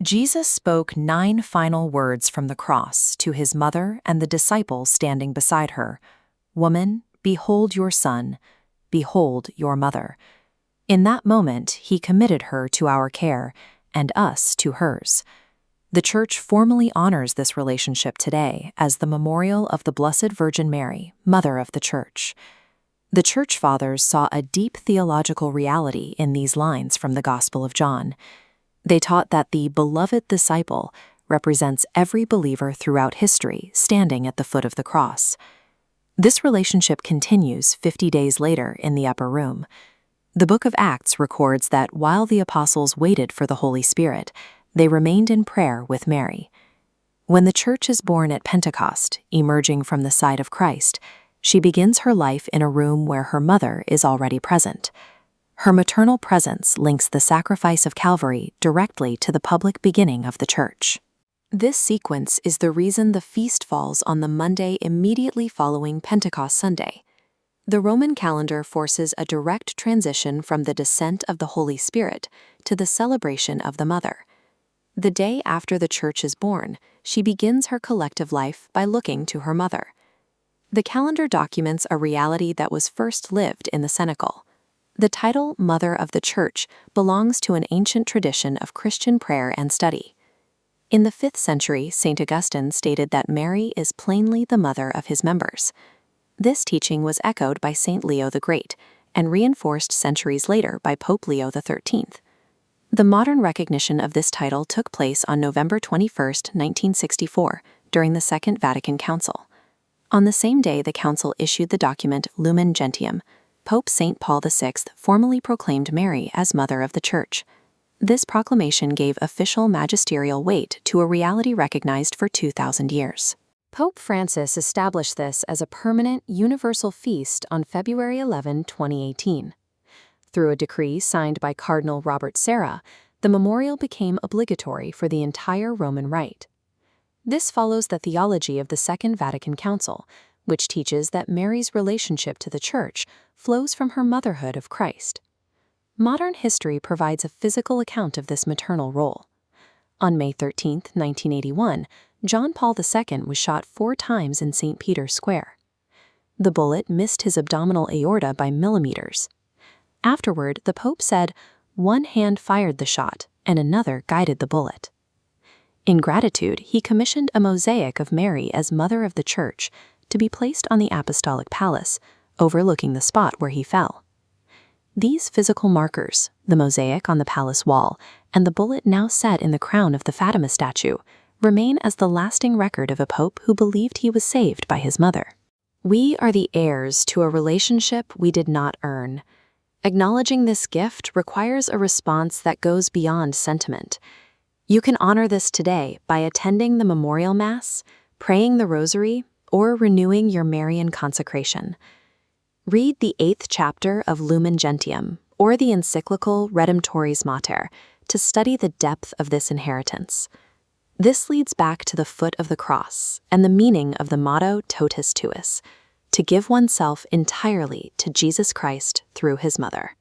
Jesus spoke 9 final words from the cross to his mother and the disciples standing beside her. "Woman, behold your son. Behold your mother." In that moment, he committed her to our care, and us to hers. The Church formally honors this relationship today as the memorial of the Blessed Virgin Mary, Mother of the Church. The Church Fathers saw a deep theological reality in these lines from the Gospel of John. They taught that the beloved disciple represents every believer throughout history standing at the foot of the cross. This relationship continues 50 days later in the upper room. The book of Acts records that while the apostles waited for the Holy Spirit, they remained in prayer with Mary. When the Church is born at Pentecost, emerging from the side of Christ, she begins her life in a room where her mother is already present. Her maternal presence links the sacrifice of Calvary directly to the public beginning of the Church. This sequence is the reason the feast falls on the Monday immediately following Pentecost Sunday. The Roman calendar forces a direct transition from the descent of the Holy Spirit to the celebration of the Mother. The day after the Church is born, she begins her collective life by looking to her mother. The calendar documents a reality that was first lived in the cenacle. The title Mother of the Church belongs to an ancient tradition of Christian prayer and study. In the 5th century, St. Augustine stated that Mary is plainly the mother of his members. This teaching was echoed by St. Leo the Great and reinforced centuries later by Pope Leo XIII. The modern recognition of this title took place on November 21, 1964, during the Second Vatican Council. On the same day the Council issued the document Lumen Gentium, Pope St. Paul VI formally proclaimed Mary as Mother of the Church. This proclamation gave official magisterial weight to a reality recognized for 2,000 years. Pope Francis established this as a permanent, universal feast on February 11, 2018. Through a decree signed by Cardinal Robert Sarah, the memorial became obligatory for the entire Roman Rite. This follows the theology of the Second Vatican Council, which teaches that Mary's relationship to the Church flows from her motherhood of Christ. Modern history provides a physical account of this maternal role. On May 13, 1981, John Paul II was shot 4 times in St. Peter's Square. The bullet missed his abdominal aorta by millimeters. Afterward, the Pope said, "One hand fired the shot, and another guided the bullet." In gratitude, he commissioned a mosaic of Mary as Mother of the Church to be placed on the Apostolic Palace, overlooking the spot where he fell. These physical markers, the mosaic on the palace wall and the bullet now set in the crown of the Fatima statue, remain as the lasting record of a pope who believed he was saved by his mother. We are the heirs to a relationship we did not earn. Acknowledging this gift requires a response that goes beyond sentiment. You can honor this today by attending the Memorial Mass, praying the Rosary, or renewing your Marian consecration. Read the 8th chapter of Lumen Gentium or the encyclical Redemptoris Mater to study the depth of this inheritance. This leads back to the foot of the cross and the meaning of the motto Totus, to give oneself entirely to Jesus Christ through his mother.